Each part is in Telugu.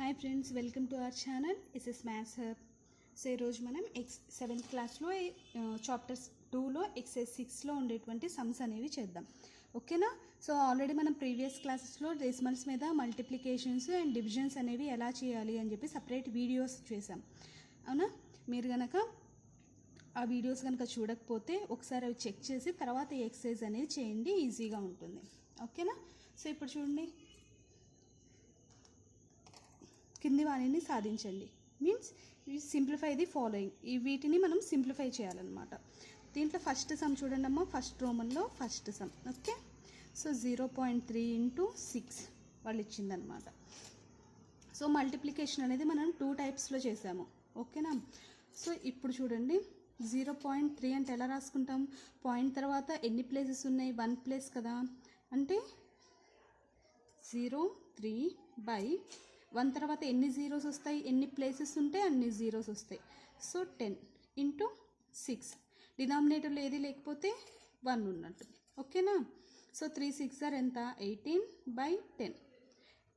Hi friends, welcome to our channel SS maths hub. So ఈరోజు మనం సెవెంత్ క్లాస్లో చాప్టర్స్ 2లో ఎక్సైజ్ 6లో ఉండేటువంటి సమ్స్ అనేవి చేద్దాం. ఓకేనా? సో ఆల్రెడీ మనం ప్రీవియస్ క్లాసెస్లో డెసిమల్స్ మీద మల్టిప్లికేషన్స్ అండ్ డివిజన్స్ అనేవి ఎలా చేయాలి అని చెప్పి సపరేట్ వీడియోస్ చేసాం. అవునా? మీరు కనుక ఆ వీడియోస్ కనుక చూడకపోతే ఒకసారి అవి చెక్ చేసి తర్వాత ఈ ఎక్సైజ్ అనేది చేయండి, ఈజీగా ఉంటుంది. ఓకేనా? సో ఇప్పుడు చూడండి, కింది వాణిని సాధించండి మీన్స్ సింప్లిఫై ది ఫాలోయింగ్. ఈ వీటిని మనం సింప్లిఫై చేయాలన్నమాట. దీంట్లో ఫస్ట్ సమ్ చూడండి అమ్మా, ఫస్ట్ రోమన్లో ఫస్ట్ సమ్. ఓకే, సో 0.3 × 6 వాళ్ళు ఇచ్చిందనమాట. సో మల్టిప్లికేషన్ అనేది మనం 2 టైప్స్లో చేసాము. ఓకేనా? సో ఇప్పుడు చూడండి, 0.3 అంటే ఎలా రాసుకుంటాం? పాయింట్ తర్వాత ఎన్ని ప్లేసెస్ ఉన్నాయి? 1 ప్లేస్ కదా, అంటే 0.3/1 తర్వాత ఎన్ని జీరోస్ వస్తాయి? ఎన్ని ప్లేసెస్ ఉంటే అన్ని జీరోస్ వస్తాయి. సో 10 × 6, డినామినేటర్లో ఏది లేకపోతే 1 ఉన్నట్టు. ఓకేనా? సో 3 6 ఎంత? 18/10.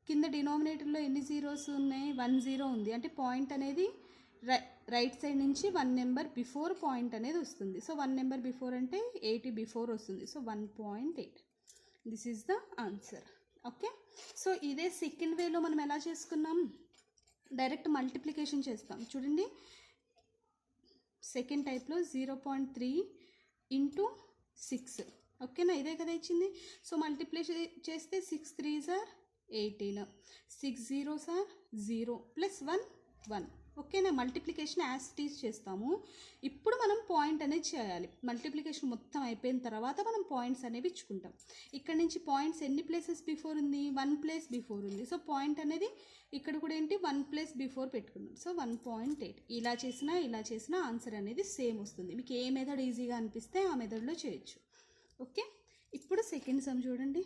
కింద డినామినేటర్లో ఎన్ని జీరోస్ ఉన్నాయి? 1 జీరో ఉంది, అంటే పాయింట్ అనేది రైట్ సైడ్ నుంచి 1 నెంబర్ బిఫోర్ పాయింట్ అనేది వస్తుంది. సో 1 నెంబర్ బిఫోర్ అంటే 80 బిఫోర్ వస్తుంది. So 1.8. This is the answer. Okay, so ఇదే సెకండ్ వేలో మనం ఎలా చేసుకున్నాం? డైరెక్ట్ మల్టిప్లికేషన్ చేస్తాం. చూడండి, సెకండ్ టైప్లో 0.3 × 6. ఓకేనా? ఇదే కదా ఇచ్చింది. సో మల్టిప్లికేషన్ చేస్తే 6 3s are 18, 6 zeros are 0 + 1 1. ఓకేనా? మల్టిప్లికేషన్ యాజ్ ఇట్ ఈజ్ చేస్తాము. ఇప్పుడు మనం పాయింట్ అనేది చేయాలి. మల్టిప్లికేషన్ మొత్తం అయిపోయిన తర్వాత మనం పాయింట్స్ అనేవి ఇచ్చుకుంటాం. ఇక్కడ నుంచి పాయింట్స్ ఎన్ని ప్లేసెస్ బిఫోర్ ఉంది? 1 ప్లేస్ బిఫోర్ ఉంది. సో పాయింట్ అనేది ఇక్కడ కూడా ఏంటి? 1 ప్లేస్ బిఫోర్ పెట్టుకున్నాం. సో 1.8. ఇలా చేసినా ఆన్సర్ అనేది సేమ్ వస్తుంది. మీకు ఏ మెథడ్ ఈజీగా అనిపిస్తే ఆ మెథడ్లో చేయొచ్చు. ఓకే, ఇప్పుడు సెకండ్ సమ్ చూడండి,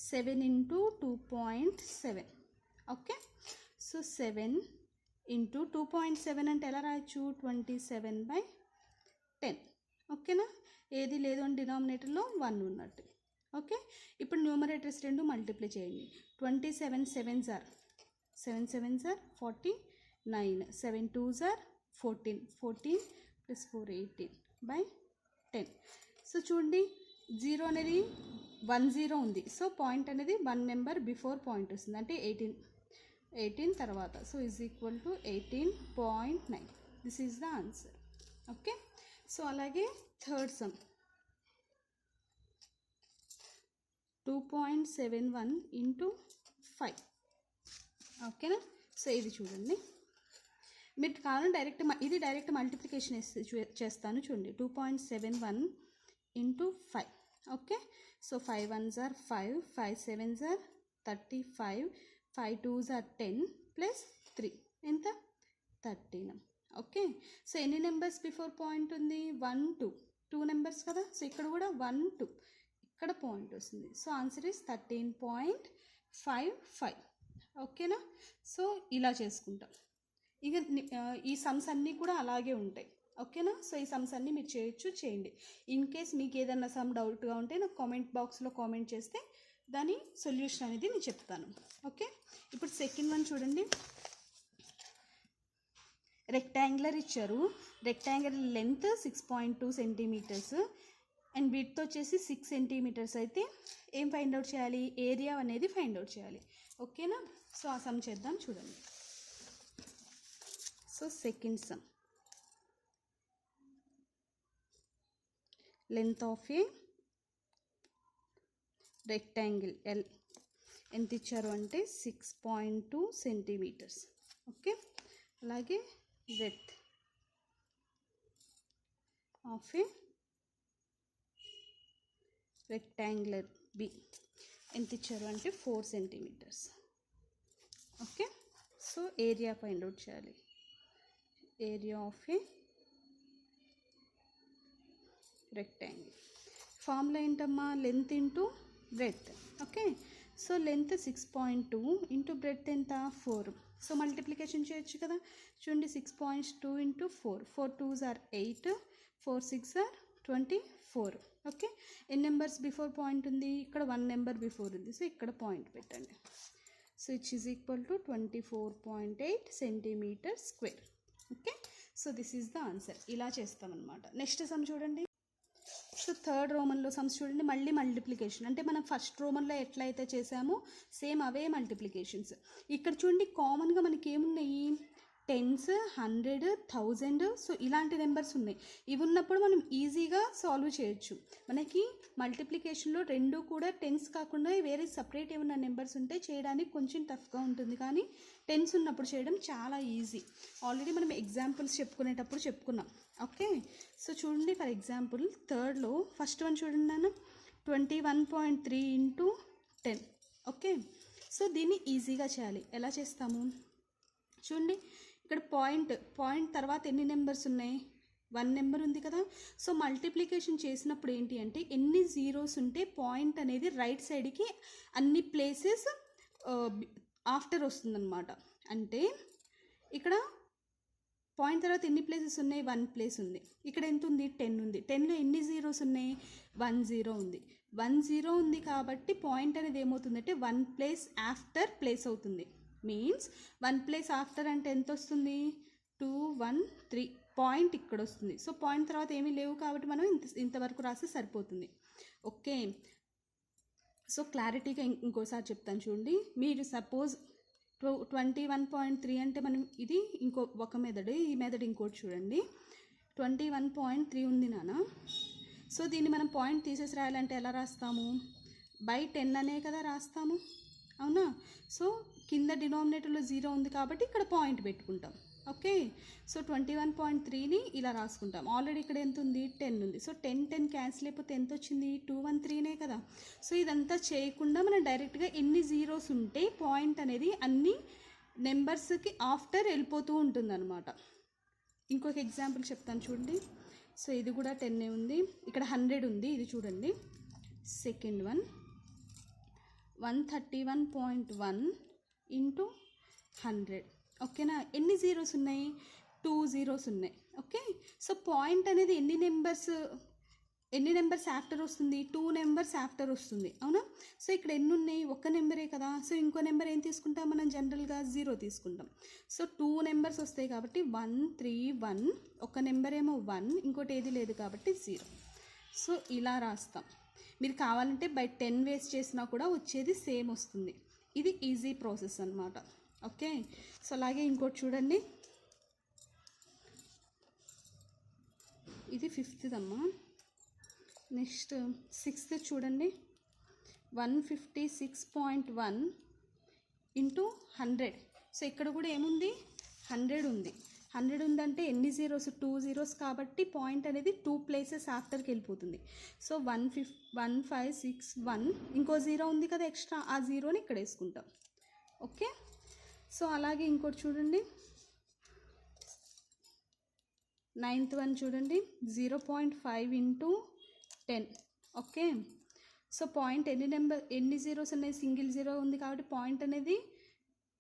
7 × 2.7. ఓకే, సో 7 × 2.7 అంటే ఎలా రాయొచ్చు? 27/10. ఓకేనా? ఏది లేదు అని డినామినేటర్లో 1 ఉన్నట్టు. ఓకే, ఇప్పుడు న్యూమరేటర్స్ రెండు మల్టిప్లై చేయండి. 27 7s are 49, 7 2s are 14, 14 + 4 18/10. So చూడండి, 0 అనేది 1 0 ఉంది. సో పాయింట్ అనేది 1 నెంబర్ బిఫోర్ పాయింట్ వస్తుంది, అంటే 18 తర్వాత. So is equal to 18.9. This is the answer. Okay, so అలాగే థర్డ్ సమ్ 2.71 × 5. ఓకేనా? సో ఇది చూడండి, మీరు కావాలని డైరెక్ట్ మల్టిప్లికేషన్ చేస్తాను. చూడండి, 2.71 × 5. Okay, so 5 1s are 5, 5 7s are 35, 5 2s are 10 + 3 ఎంత? 13. ఓకే, సో ఎన్ని నెంబర్స్ బిఫోర్ పాయింట్ ఉంది? 1 2 నెంబర్స్ కదా. సో ఇక్కడ కూడా 1 2 ఇక్కడ పాయింట్ వస్తుంది. So answer is 13.55. ఓకేనా? సో ఇలా చేసుకుంటాం. ఇక ఈ సమ్స్ అన్నీ కూడా అలాగే ఉంటాయి. ఓకేనా? సో ఈ సమ్స్ అన్నీ మీరు చేయండి. ఇన్ కేస్ మీకు ఏదైనా సమ్ డౌట్గా ఉంటే నాకు కామెంట్ బాక్స్లో కామెంట్ చేస్తే దాని సొల్యూషన్ అనేది నేను చెప్తాను. ఓకే, ఇప్పుడు సెకండ్ వన్ చూడండి, రెక్టాంగులర్ ఇచ్చారు. Rectangular length 6.2 centimetres and width వచ్చేసి 6 సెంటీమీటర్స్. అయితే ఏం ఫైండ్ అవుట్ చేయాలి? ఏరియా అనేది ఫైండ్ అవుట్ చేయాలి. ఓకేనా? సో ఆ సమ్ చేద్దాం. చూడండి, so second sum, length of a rectangle L ఎంత ఇచ్చారు అంటే 6.2 సెంటీమీటర్స్. ఓకే, అలాగే breadth of a rectangular B ఎంత ఇచ్చారు అంటే 4 centimetres. Okay, so area find out చేయాలి. Area of a rectangle formula ఏంటమ్మా? Length into breadth. Okay, so length 6.2 into breadth ఎంత? 4. సో మల్టిప్లికేషన్ చేయొచ్చు కదా. చూడండి, 6.2 × 4, 4 2s are 8, 4 6s are 24. Okay, ఎన్ని నెంబర్స్ బిఫోర్ పాయింట్ ఉంది? ఇక్కడ 1 నెంబర్ బిఫోర్ ఉంది. సో ఇక్కడ పాయింట్ పెట్టండి. So which is equal to 24.8 centimetre square. Okay, so this is the answer. ఇలా చేస్తామన్నమాట. నెక్స్ట్ సమ్ చూడండి. సో థర్డ్ రోమన్లో సమ్స్ చూడండి. మళ్ళీ మల్టిప్లికేషన్, అంటే మనం ఫస్ట్ రోమన్లో ఎట్లయితే చేసామో సేమ్ అవే మల్టిప్లికేషన్స్. ఇక్కడ చూడండి కామన్గా మనకి ఏమున్నాయి, టెన్స్, 100, 1000. సో ఇలాంటి నెంబర్స్ ఉన్నాయి. ఇవి ఉన్నప్పుడు మనం ఈజీగా సాల్వ్ చేయొచ్చు. మనకి మల్టిప్లికేషన్లో రెండు కూడా టెన్స్ కాకుండా వేరే సపరేట్ ఏమన్నా నెంబర్స్ ఉంటే చేయడానికి కొంచెం టఫ్గా ఉంటుంది, కానీ టెన్స్ ఉన్నప్పుడు చేయడం చాలా ఈజీ. ఆల్రెడీ మనం ఎగ్జాంపుల్స్ చెప్పుకునేటప్పుడు చెప్పుకున్నాం. ఓకే, సో చూడండి ఫర్ ఎగ్జాంపుల్ థర్డ్లో ఫస్ట్ వన్ చూడండి నాన్న, 21.3 ఇంటూ 10. ఓకే, సో దీన్ని ఈజీగా చేయాలి. ఎలా చేస్తాము చూడండి. ఇక్కడ పాయింట్ తర్వాత ఎన్ని నెంబర్స్ ఉన్నాయి, 1 నెంబర్ ఉంది కదా. సో మల్టిప్లికేషన్ చేసినప్పుడు ఏంటి అంటే ఎన్ని జీరోస్ ఉంటే పాయింట్ అనేది రైట్ సైడ్కి అన్ని ప్లేసెస్ ఆఫ్టర్ వస్తుందన్నమాట. అంటే ఇక్కడ పాయింట్ తర్వాత ఎన్ని ప్లేసెస్ ఉన్నాయి, 1 ప్లేస్ ఉంది. ఇక్కడ ఎంత ఉంది, 10 ఉంది. 10లో ఎన్ని జీరోస్ ఉన్నాయి, 1 జీరో ఉంది. 1 జీరో ఉంది కాబట్టి పాయింట్ అనేది ఏమవుతుందంటే 1 ప్లేస్ ఆఫ్టర్ ప్లేస్ అవుతుంది. మీన్స్ 1 ప్లేస్ ఆఫ్టర్ అంటే ఎంత వస్తుంది, 2, 1, 3. పాయింట్ ఇక్కడ వస్తుంది. సో పాయింట్ తర్వాత ఏమీ లేవు కాబట్టి మనం ఇంతవరకు రాస్తే సరిపోతుంది. ఓకే, సో క్లారిటీగా ఇంకోసారి చెప్తాను చూడండి. మీరు సపోజ్ 21.3 అంటే మనం ఇది ఒక మెథడ్, ఈ మెథడ్ ఇంకోటి చూడండి. 21.3 ఉంది నాన్న. సో దీన్ని మనం పాయింట్ తీసేసి రాయాలంటే ఎలా రాస్తాము, బై 10 అనే కదా రాస్తాము, అవునా. సో కింద డినామినేటర్లో 0 ఉంది కాబట్టి ఇక్కడ పాయింట్ పెట్టుకుంటాం. ఓకే, సో 21.3ని ఇలా రాసుకుంటాం. ఆల్రెడీ ఇక్కడ ఎంత ఉంది, 10 ఉంది. సో 10 క్యాన్సిల్ అయిపోతే ఎంత వచ్చింది, 213నే కదా. సో ఇదంతా చేయకుండా మనం డైరెక్ట్గా ఎన్ని జీరోస్ ఉంటే పాయింట్ అనేది అన్ని నెంబర్స్కి ఆఫ్టర్ వెళ్ళిపోతూ ఉంటుందన్నమాట. ఇంకొక ఎగ్జాంపుల్ చెప్తాను చూడండి. సో ఇది కూడా 10 ఉంది. ఇక్కడ 100 ఉంది, ఇది చూడండి. Second one 131.1 into 100. ఓకేనా, ఎన్ని జీరోస్ ఉన్నాయి, 2 జీరోస్ ఉన్నాయి. ఓకే, సో పాయింట్ అనేది ఎన్ని నెంబర్స్ ఆఫ్టర్ వస్తుంది, 2 నెంబర్స్ ఆఫ్టర్ వస్తుంది, అవునా. సో ఇక్కడ ఎన్ని ఉన్నాయి, ఒక్క నెంబరే కదా. సో ఇంకో నెంబర్ ఏం తీసుకుంటాం మనం, జనరల్గా 0 తీసుకుంటాం. సో 2 నెంబర్స్ వస్తాయి కాబట్టి 1, 3, 1. ఒక నెంబర్ ఏమో 1, ఇంకోటి ఏది లేదు కాబట్టి 0. సో ఇలా రాస్తాం. మీరు కావాలంటే బై 10 వేస్ట్ చేసినా కూడా వచ్చేది సేమ్ వస్తుంది. ఇది ఈజీ ప్రాసెస్ అన్నమాట. ఓకే, సో అలాగే ఇంకోటి చూడండి. ఇది 5th అమ్మా. నెక్స్ట్ 6th చూడండి. 156.1 ఇంటూ 100. సో ఇక్కడ కూడా ఏముంది, 100 ఉంది. 100 ఉందంటే ఎన్ని జీరోస్, 2 జీరోస్ కాబట్టి పాయింట్ అనేది 2 ప్లేసెస్ ఆఫ్టర్కి వెళ్ళిపోతుంది. సో 156.1 ఇంకో 0 ఉంది కదా ఎక్స్ట్రా, ఆ 0ని ఇక్కడ వేసుకుంటాం. ఓకే, సో అలాగే ఇంకోటి చూడండి. 9th వన్ చూడండి. 0.5 ఇంటూ 10. ఓకే, సో పాయింట్ ఎన్ని జీరోస్ ఉన్నాయి, సింగిల్ జీరో ఉంది కాబట్టి పాయింట్ అనేది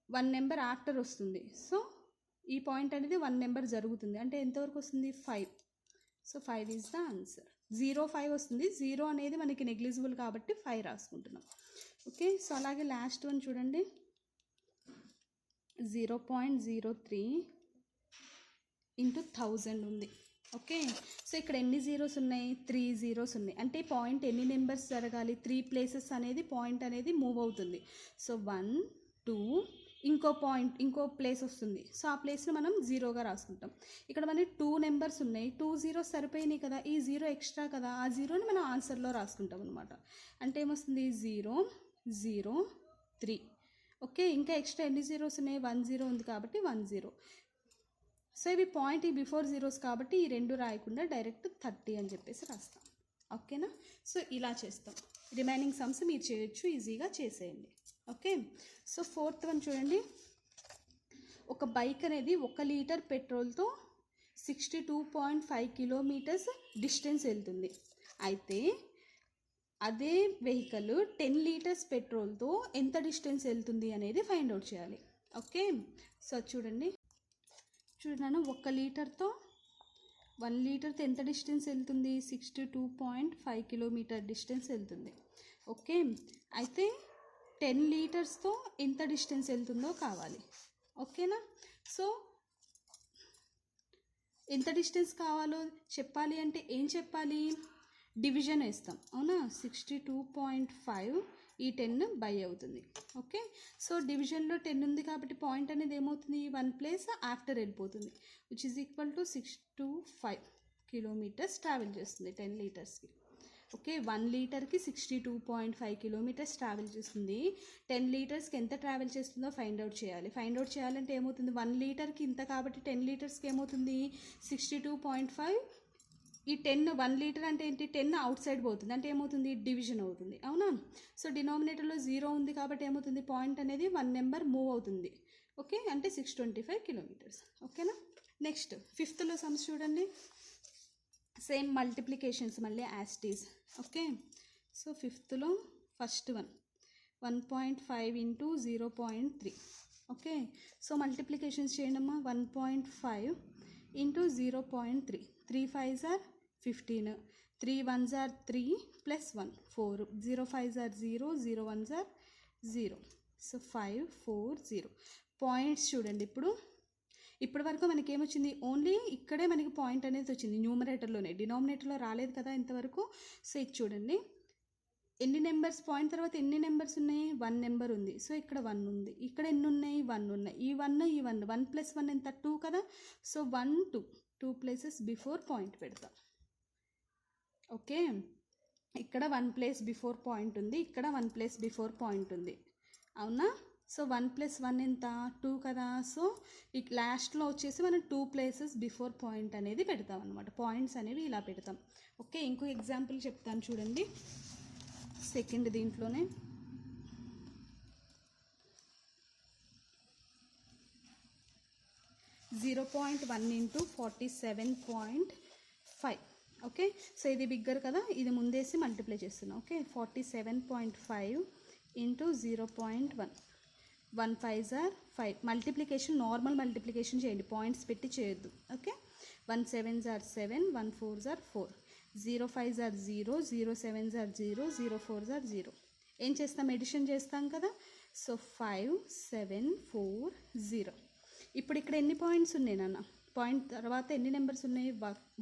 1 నెంబర్ ఆఫ్టర్ వస్తుంది. సో ఈ పాయింట్ అనేది 1 నెంబర్ జరుగుతుంది. అంటే ఎంతవరకు వస్తుంది, 5. So 5 is the answer. 0.5 వస్తుంది. 0 అనేది మనకి నెగ్లిజిబుల్ కాబట్టి 5 రాసుకుంటున్నాం. ఓకే, సో అలాగే లాస్ట్ వన్ చూడండి. 0.03 ఇంటూ 1000 ఉంది. ఓకే, సో ఇక్కడ ఎన్ని జీరోస్ ఉన్నాయి, 3 జీరోస్ ఉన్నాయి. అంటే పాయింట్ ఎన్ని నెంబర్స్ జరగాలి, 3 ప్లేసెస్ అనేది పాయింట్ అనేది మూవ్ అవుతుంది. సో 1, 2 ఇంకో ప్లేస్ వస్తుంది. సో ఆ ప్లేస్ని మనం 0గా రాసుకుంటాం. ఇక్కడ మనకి 2 నెంబర్స్ ఉన్నాయి, 2 జీరోస్ సరిపోయినాయి కదా. ఈ 0 ఎక్స్ట్రా కదా, ఆ 0ని మనం ఆన్సర్లో రాసుకుంటాం అనమాట. అంటే ఏమొస్తుంది, 0, 0, 3. ఓకే, ఇంకా ఎక్స్ట్రా ఎన్ని జీరోస్ ఉన్నాయి, 1 జీరో ఉంది కాబట్టి 1 జీరో. సో ఇవి పాయింట్ బిఫోర్ జీరోస్ కాబట్టి ఈ 2 రాయకుండా డైరెక్ట్ 30 అని చెప్పేసి రాస్తాం. ఓకేనా, సో ఇలా చేస్తాం. రిమైనింగ్ సమ్స్ మీరు చేయొచ్చు, ఈజీగా చేసేయండి. ఓకే, సో 4th వన్ చూడండి. ఒక బైక్ అనేది 1 లీటర్ పెట్రోల్తో 62.5 కిలోమీటర్స్ డిస్టెన్స్ వెళ్తుంది. అయితే అదే వెహికల్ 10 లీటర్స్ పెట్రోల్తో ఎంత డిస్టెన్స్ వెళ్తుంది అనేది ఫైండ్ అవుట్ చేయాలి. ఓకే, సో చూడండి 1 లీటర్తో 1 లీటర్తో ఎంత డిస్టెన్స్ వెళ్తుంది, 62.5 కిలోమీటర్ డిస్టెన్స్ వెళ్తుంది. ఓకే, అయితే 10 లీటర్స్తో ఎంత డిస్టెన్స్ వెళ్తుందో కావాలి. ఓకేనా? సో ఎంత డిస్టెన్స్ కావాలో చెప్పాలి అంటే ఏం చెప్పాలి? డివిజన్ వేస్తాం. అవునా? 62.5 ఈ 10 బై అవుతుంది. ఓకే, సో డివిజన్లో 10 ఉంది కాబట్టి పాయింట్ అనేది ఏమవుతుంది? 1 ప్లేస్ ఆఫ్టర్ వెళ్ళిపోతుంది, which is equal to 625 kilometres travel చేస్తుంది 10 లీటర్స్కి. ఓకే, 1 లీటర్కి 62.5 కిలోమీటర్స్ ట్రావెల్ చేస్తుంది. 10 లీటర్స్కి ఎంత ట్రావెల్ చేస్తుందో ఫైండ్ అవుట్ చేయాలి. ఫైండ్ అవుట్ చేయాలంటే ఏమవుతుంది? 1 లీటర్కి ఇంత కాబట్టి 10 లీటర్స్కి ఏమవుతుంది? 62.5. ఈ 1 లీటర్ అంటే ఏంటి? 10 అవుట్ సైడ్ పోతుంది అంటే ఏమవుతుంది? డివిజన్ అవుతుంది. అవునా? సో డినామినేటర్లో 0 ఉంది కాబట్టి ఏమవుతుంది? పాయింట్ అనేది 1 నెంబర్ మూవ్ అవుతుంది. ఓకే, అంటే 625 కిలోమీటర్స్. ఓకేనా? నెక్స్ట్ 5th సమ్స్ చూడండి. సేమ్ మల్టిప్లికేషన్స్ మళ్ళీ as it is. Okay, so 5th first 1.5 into 0.3. Okay, so multiplications చేయండమ్మా. 1.5 into 0.3. 3 5s are 15. 3 1s are 3 plus 1 4. 0 5s are 0. 0 1s are 0. So 5 4 0. Points చూడండి. ఇప్పటి వరకు మనకి ఏమొచ్చింది? ఓన్లీ ఇక్కడే మనకి పాయింట్ అనేది వచ్చింది న్యూమరేటర్లోనే, డినామినేటర్లో రాలేదు కదా ఇంతవరకు. సో ఇది చూడండి, ఎన్ని నెంబర్స్ పాయింట్ తర్వాత ఎన్ని నెంబర్స్ ఉన్నాయి? 1 నెంబర్ ఉంది. సో ఇక్కడ 1 ఉంది. ఇక్కడ ఎన్ని ఉన్నాయి? 1 ఉన్నాయి. ఈ 1 1 ప్లస్ 1 ఎంత? 2 కదా. సో 1 2 ప్లేసెస్ బిఫోర్ పాయింట్ పెడతాం. ఓకే, ఇక్కడ 1 ప్లేస్ బిఫోర్ పాయింట్ ఉంది, ఇక్కడ 1 ప్లేస్ బిఫోర్ పాయింట్ ఉంది. అవునా? సో 1 ప్లస్ 1 ఎంత? 2 కదా. సో ఈ లాస్ట్లో వచ్చేసి మనం 2 ప్లేసెస్ బిఫోర్ పాయింట్ అనేది పెడతాం అనమాట. పాయింట్స్ అనేవి ఇలా పెడతాం. ఓకే, ఇంకో ఎగ్జాంపుల్ చెప్తాను చూడండి. సెకండ్ దీంట్లోనే 0.1 ఇంటూ 47.5. ఓకే, సో ఇది బిగ్గర్ కదా, ఇది ముందేసి మల్టిప్లై చేస్తున్నాం. Okay, 47.5 into 0.1. 1 5s are 5. Multiplication normal multiplication చేయండి, పాయింట్స్ పెట్టి చేయొద్దు. Okay, 1 7s are 7. 1 4s are 4. 0 5s are 0. 0 7s are 0. 0 4s are 0. ఏం చేస్తాం? ఎడిషన్ చేస్తాం కదా. సో 5 7 4 0. ఇప్పుడు ఇక్కడ ఎన్ని పాయింట్స్ ఉన్నాయి నాన్న? పాయింట్ తర్వాత ఎన్ని నెంబర్స్ ఉన్నాయి?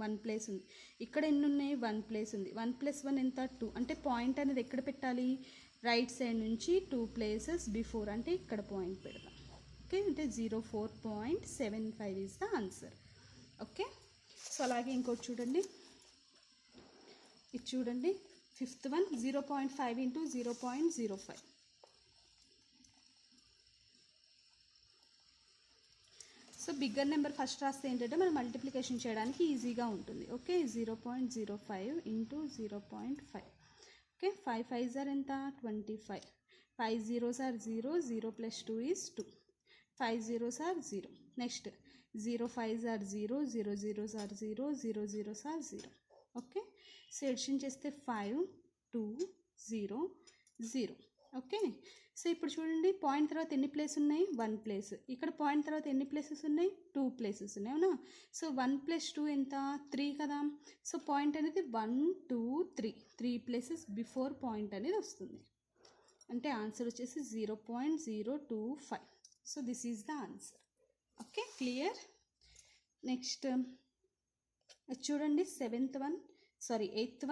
1 ప్లేస్ ఉంది. ఇక్కడ ఎన్ని ఉన్నాయి? 1 ప్లేస్ ఉంది. 1 ప్లస్ 1 ఎంత? 2. అంటే పాయింట్ అనేది ఎక్కడ పెట్టాలి? రైట్ సైడ్ నుంచి 2 ప్లేసెస్ బిఫోర్, అంటే ఇక్కడ పాయింట్ పెడతాం. ఓకే, అంటే 04.75 is the answer. Okay, so అలాగే ఇంకోటి చూడండి. ఇది చూడండి 5th 0.5 into 0.05. So bigger number first రాస్తే ఏంటంటే మనం మల్టిప్లికేషన్ చేయడానికి ఈజీగా ఉంటుంది. Okay, 0.05 into 0.5. Okay, 5 5s are ఎంత? 25. 5 0s are 0. 0 plus 2 is 2. 5 0s are 0. Next 0 5s are 0. 0 0s are 0. 0 0s are 0. Okay, so addition చేస్తే 5 2 0 0. ఓకే, సో ఇప్పుడు చూడండి, పాయింట్ తర్వాత ఎన్ని ప్లేస్ ఉన్నాయి? 1 ప్లేస్. ఇక్కడ పాయింట్ తర్వాత ఎన్ని ప్లేసెస్ ఉన్నాయి? 2 ప్లేసెస్ ఉన్నాయి. అవునా? సో 1 ప్లస్ 2 ఎంత? 3 కదా. సో పాయింట్ అనేది 1 2 3. 3 ప్లేసెస్ బిఫోర్ పాయింట్ అనేది వస్తుంది. అంటే ఆన్సర్ వచ్చేసి 0.025. So this is the answer. Okay, clear? Next చూడండి 8th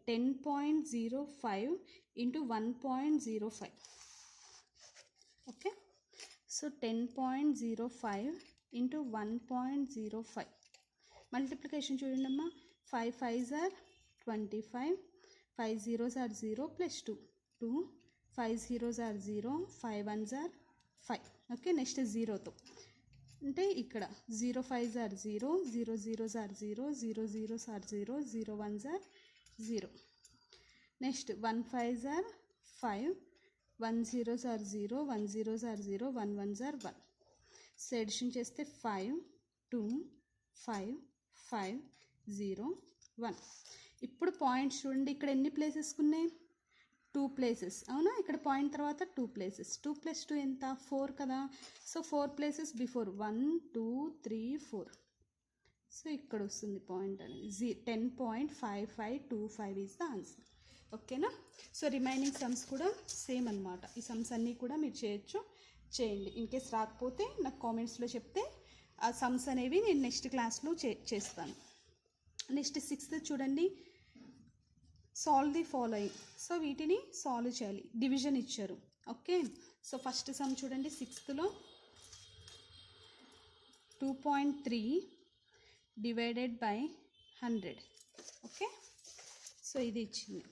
10.05 into 1.05. Okay, so 10.05 into 1.05. Multiplication చూడండి అమ్మా. 5 5s are 25. 5 0s are 0 plus 2. 2 5 0s are 0. 5 1s are 5. Okay, next 0తో అంటే ఇక్కడ 0 5s are 0. 0 0s are 0. 0 0s are 0. 0 1s are 0. Next 1 5s are 5. 1 0s are 0. 1 0s are 0. 1 1s are 1. So addition చేస్తే 5 2 5 5 0 1. ఇప్పుడు పాయింట్స్ చూడండి, ఇక్కడ ఎన్ని ప్లేసెస్ ఉన్నాయి? 2 ప్లేసెస్. అవునా? ఇక్కడ పాయింట్ తర్వాత 2 ప్లేసెస్. 2 plus 2 ఎంత? 4 కదా. So 4 places before 1 2 3 4. సో ఇక్కడ వస్తుంది పాయింట్ అనేది 10.5525 ఈజ్ ద ఆన్సర్. ఓకేనా. సో రిమైనింగ్ సమ్స్ కూడా సేమ్ అనమాట. ఈ సమ్స్ అన్నీ కూడా మీరు చేయండి. ఇన్ కేస్ రాకపోతే నాకు కామెంట్స్లో చెప్తే ఆ సమ్స్ అనేవి నేను నెక్స్ట్ క్లాస్లో చేస్తాను. నెక్స్ట్ 6th చూడండి, సాల్వ్ ది ఫాలోయింగ్. సో వీటిని సాల్వ్ చేయాలి, డివిజన్ ఇచ్చారు. ఓకే. సో ఫస్ట్ సమ్ చూడండి, 6thలో 2.3 డివైడెడ్ బై 100. ఓకే. సో ఇది ఇచ్చింది.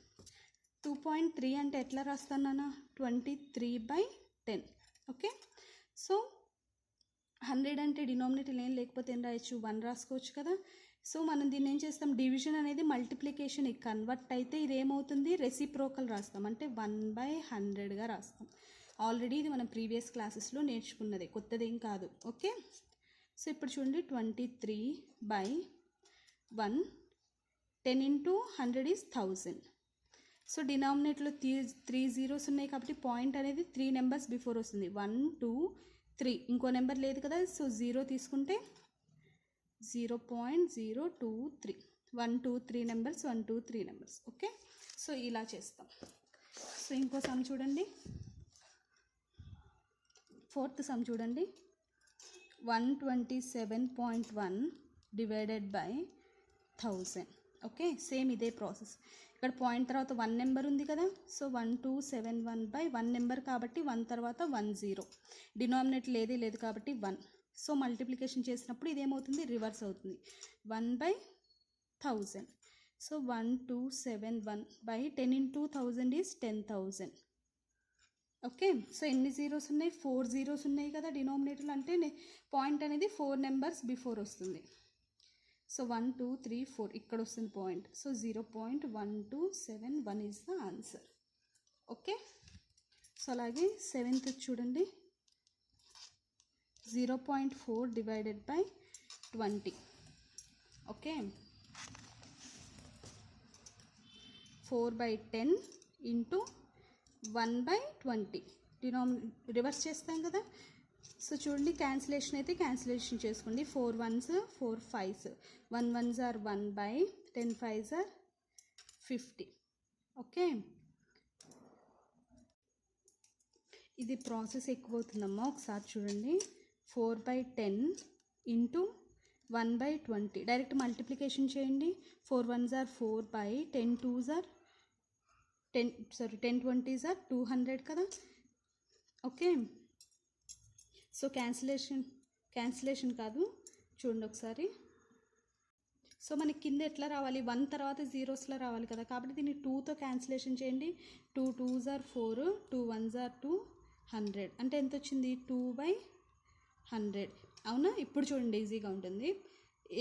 2.3 అంటే ఎట్లా రాస్తాను నాన్న, 23/10. ఓకే. సో 100 అంటే డినామినేటర్ ఏం లేకపోతే ఏం రాయొచ్చు, 1 రాసుకోవచ్చు కదా. సో మనం దీన్ని ఏం చేస్తాం, డివిజన్ అనేది మల్టిప్లికేషన్కి కన్వర్ట్ అయితే ఇది ఏమవుతుంది, రెసిప్రోకల్ రాస్తాం, అంటే 1/100గా రాస్తాం. ఆల్రెడీ ఇది మనం ప్రీవియస్ క్లాసెస్లో నేర్చుకున్నది, కొత్తదేం కాదు. ఓకే. సో ఇప్పుడు చూడండి, 23/1, 10 × 100 ఈజ్ 1000. సో డినామినేటర్లో 3 zeros ఉన్నాయి కాబట్టి పాయింట్ అనేది 3 నెంబర్స్ బిఫోర్ వస్తుంది. 1, 2, 3, ఇంకో నెంబర్ లేదు కదా. సో 0 తీసుకుంటే 0.023, 1, 2, 3 నెంబర్స్, 1, 2, 3 నెంబర్స్. ఓకే. సో ఇలా చేస్తాం. సో ఇంకో సమ్ చూడండి, 4th సమ్ చూడండి, 127.1 డివైడెడ్ బై 1000. ఓకే. సేమ్ ఇదే ప్రాసెస్. ఇక్కడ పాయింట్ తర్వాత 1 నెంబర్ ఉంది కదా. సో 1271/1 నెంబర్ కాబట్టి 1 తర్వాత 10, డినామినేటర్ ఏది లేదు కాబట్టి 1. సో మల్టిప్లికేషన్ చేసినప్పుడు ఇదేమవుతుంది, రివర్స్ అవుతుంది, 1/1000. So 1271/10 × 1000 is 10,000. ఓకే. సో ఎన్ని జీరోస్ ఉన్నాయి, 4 zeros ఉన్నాయి కదా డినామినేటర్లు, అంటే పాయింట్ అనేది 4 నెంబర్స్ బిఫోర్ వస్తుంది. సో 1, 2, 3, 4 ఇక్కడ వస్తుంది point. So 0.1271 is the answer. Okay. So అలాగే 7th చూడండి, 0.4 divided by 20. Okay. 4/10 into 1/20 reverse చేస్తాం కదా. సో చూడండి, క్యాన్సిలేషన్ అయితే క్యాన్సిలేషన్ చేసుకోండి. 4 1s 4 5s, 1 1s are 1/10 5s are 50. Okay. ఇది ప్రాసెస్ ఎక్కువ అవుతుందమ్మా, ఒకసారి చూడండి. 4/10 ఇంటూ 1/20 డైరెక్ట్ మల్టిప్లికేషన్ చేయండి. 4 1s are 4/10 2s are 10 10 20s are 200 కదా. ఓకే. సో క్యాన్సిలేషన్ కాదు, చూడండి ఒకసారి. సో మనకి కింద ఎట్లా రావాలి, 1 తర్వాత జీరోస్లో రావాలి కదా, కాబట్టి దీన్ని 2తో క్యాన్సిలేషన్ చేయండి. 2 2s are 4, 2 1s are 200, అంటే ఎంత వచ్చింది, 2/100. అవునా. ఇప్పుడు చూడండి, ఈజీగా ఉంటుంది.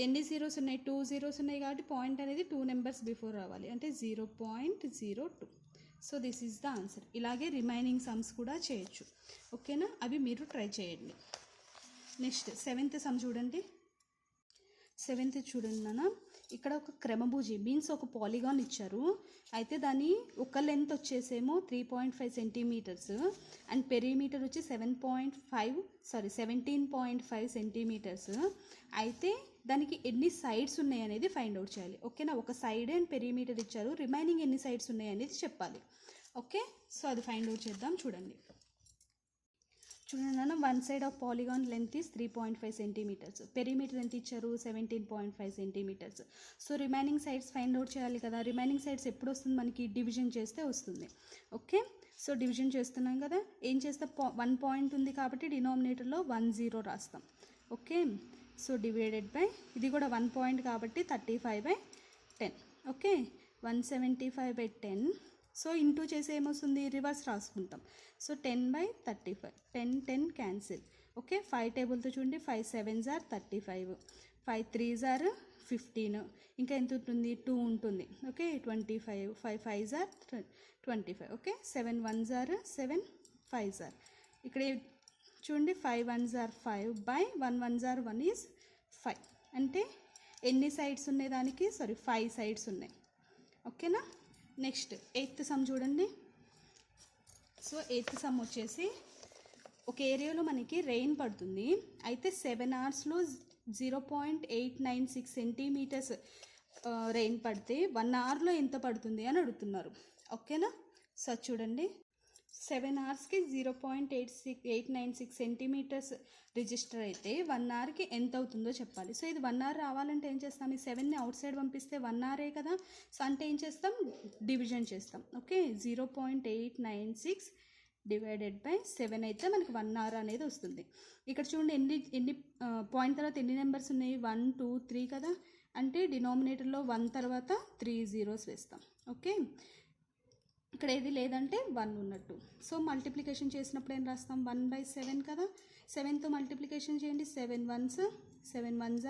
ఎన్ని జీరోస్ ఉన్నాయి, 2 zeros ఉన్నాయి కాబట్టి పాయింట్ అనేది 2 నెంబర్స్ బిఫోర్ రావాలి, అంటే 0.02. So this is the answer. ఇలాగే రిమైనింగ్ సమ్స్ కూడా చేయొచ్చు. ఓకేనా, అవి మీరు ట్రై చేయండి. నెక్స్ట్ 7th సమ్ చూడండి. 7th చూడండి నాన్న, ఇక్కడ ఒక క్రమభుజి మీన్స్ ఒక పాలిగాన్ ఇచ్చారు. అయితే దాని ఒక లెంత్ వచ్చేసేమో 3.5 సెంటీమీటర్స్ అండ్ పెరిమీటర్ వచ్చి 17.5 సెంటీమీటర్స్. అయితే దానికి ఎన్ని సైడ్స్ ఉన్నాయి అనేది ఫైండ్ అవుట్ చేయాలి. ఓకేనా. ఒక సైడ్ అండ్ పెరిమీటర్ ఇచ్చారు, రిమైనింగ్ ఎన్ని సైడ్స్ ఉన్నాయి అనేది చెప్పాలి. ఓకే. సో అది ఫైండ్ అవుట్ చేద్దాం. చూడండి నాన్న, 1 side of polygon length is 3.5 centimetres, perimeter ఎంత ఇచ్చారు, 17.5 centimetres. So remaining sides find out చేయాలి కదా. రిమైనింగ్ సైడ్స్ ఎప్పుడు వస్తుంది మనకి, డివిజన్ చేస్తే వస్తుంది. ఓకే. సో డివిజన్ చేస్తున్నాం కదా, ఏం చేస్తాం, 1 పాయింట్ ఉంది కాబట్టి డినామినేటర్లో 1 0 రాస్తాం. ఓకే. సో డివైడెడ్ బై, ఇది కూడా 1 పాయింట్ కాబట్టి 35/10. ఓకే. 175/10. సో ఇంటూ చేసి ఏమొస్తుంది, రివర్స్ రాసుకుంటాం. So 10/35, 10 10 cancel. ఓకే. 5 టేబుల్తో చూడండి, 5 7s are 35, 5 3s are 15, ఇంకా ఎంత ఉంటుంది, 2 ఉంటుంది. Okay. 25, 5 5s are 25. Okay. 7 1s are 7, 5s are, ఇక్కడ చూడండి 5 1s are 5/1 1s are 1 is 5, అంటే ఎన్ని సైడ్స్ ఉన్నాయి దానికి, 5 సైడ్స్ ఉన్నాయి. ఓకేనా. నెక్స్ట్ 8th సమ్ చూడండి. సో 8th సమ్ వచ్చేసి, ఒక ఏరియాలో మనకి రెయిన్ పడుతుంది. అయితే 7 hours 0.896 సెంటీమీటర్స్ రెయిన్ పడితే 1 అవర్లో ఎంత పడుతుంది అని అడుగుతున్నారు. ఓకేనా? సో చూడండి, 7 అవర్స్కి 0.896 సెంటీమీటర్స్ రిజిస్టర్ అయితే 1 అవర్కి ఎంత అవుతుందో చెప్పాలి. సో ఇది 1 అవర్ రావాలంటే ఏం చేస్తాం, ఈ 7ని అవుట్ సైడ్ పంపిస్తే 1 అవరే కదా. సో అంటే ఏం చేస్తాం, డివిజన్ చేస్తాం. ఓకే, 0.896 డివైడెడ్ బై 7 అయితే మనకి 1 అవర్ అనేది వస్తుంది. ఇక్కడ చూడండి ఎన్ని పాయింట్ తర్వాత ఎన్ని నెంబర్స్ ఉన్నాయి, 1 2 3 కదా. అంటే డినామినేటర్లో 1 తర్వాత 3 zeros వేస్తాం. ఓకే, ఇక్కడ ఏది లేదంటే 1 ఉన్నట్టు. సో మల్టిప్లికేషన్ చేసినప్పుడు ఏం రాస్తాం, 1/7 కదా. 7తో మల్టిప్లికేషన్ చేయండి, 7 1s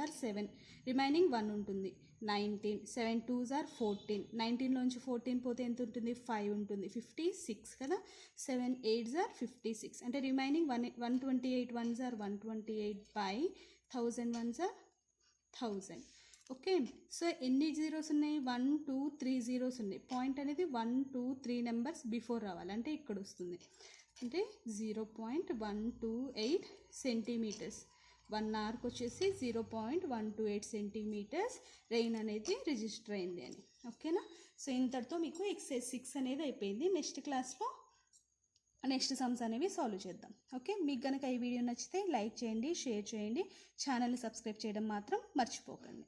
are 7, రిమైనింగ్ 1 ఉంటుంది, 19. 7 2s are 14, 19లోంచి 14 పోతే ఎంత ఉంటుంది, 5 ఉంటుంది, 56 కదా. 7 8s are 56, అంటే remaining 128 1s are 128 by 1000 1s are 1000. Okay, so ఎన్ని జీరోస్ ఉన్నాయి, 1 2 3 జీరోస్ ఉన్నాయి. పాయింట్ అనేది 1 2 3 నెంబర్స్ బిఫోర్ రావాలి, అంటే ఇక్కడ వస్తుంది. అంటే 0.128 సెంటీమీటర్స్. 1 అవర్కి వచ్చేసి 0.128 సెంటీమీటర్స్ రెయిన్ అనేది రిజిస్టర్ అయింది అని. ఓకేనా? సో ఇంతటితో మీకు ఎక్సర్సైజ్ 6 అనేది అయిపోయింది. నెక్స్ట్ క్లాస్లో నెక్స్ట్ సమ్స్ అనేవి సాల్వ్ చేద్దాం. ఓకే, మీకు కనుక ఈ వీడియో నచ్చితే లైక్ చేయండి, షేర్ చేయండి, ఛానల్ని సబ్స్క్రైబ్ చేయడం మాత్రం మర్చిపోకండి.